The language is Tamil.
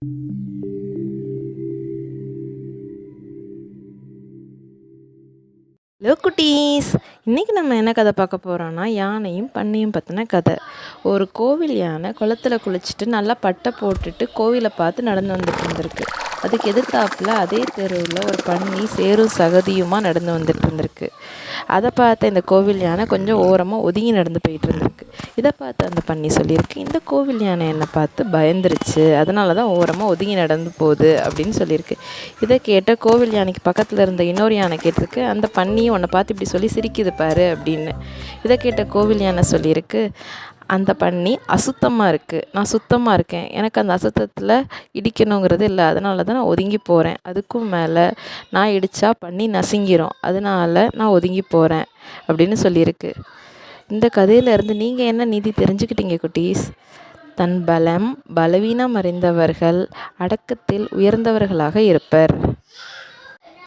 ஹலோ குட்டீஸ், இன்றைக்கி நம்ம என்ன கதை பார்க்க போகிறோன்னா, யானையும் பன்னியும் பற்றின கதை. ஒரு கோவில் யானை குளத்தில் குளிச்சுட்டு நல்லா பட்டை போட்டுட்டு கோவிலை பார்த்து நடந்து வந்துட்டு இருந்திருக்கு. அதுக்கு எதிர்த்தாப்பில் அதே தெருவில் ஒரு பன்னி சேரும் சகதியுமாக நடந்து வந்துட்டு இருந்திருக்கு. அதை பார்த்த இந்த கோவில் யானை கொஞ்சம் ஓரமாக ஒதுங்கி நடந்து போயிட்டு இருந்திருக்கு. இதை பார்த்து அந்த பன்னி சொல்லியிருக்கு, இந்த கோவில் யானை என்னை பார்த்து பயந்துருச்சு, அதனால தான் ஓரமாக ஒதுங்கி நடந்து போகுது அப்படின்னு சொல்லியிருக்கு. இதை கேட்ட கோவில் யானைக்கு பக்கத்தில் இருந்த இன்னொரு யானை கேட்டிருக்கு, அந்த பன்னி உன்னை பார்த்து இப்படி சொல்லி சிரிக்குது பாரு அப்படின்னு. இதை கேட்ட கோவில் யானை சொல்லியிருக்கு, அந்த பன்னி அசுத்தமாக இருக்குது, நான் சுத்தமாக இருக்கேன், எனக்கு அந்த அசுத்தத்தில் இடிக்கணுங்கிறது இல்லை, அதனால தான் நான் ஒதுங்கி போகிறேன். அதுக்கும் மேலே நான் இடித்தா பன்னி நசுங்கிரும், அதனால நான் ஒதுங்கி போகிறேன் அப்படின்னு சொல்லியிருக்கு. இந்த கதையிலேருந்து நீங்கள் என்ன நீதி தெரிஞ்சுக்கிட்டீங்க குட்டீஸ்? தன் பலவீனம் அறிந்தவர்கள் அடக்கத்தில் உயர்ந்தவர்களாக இருப்பர்.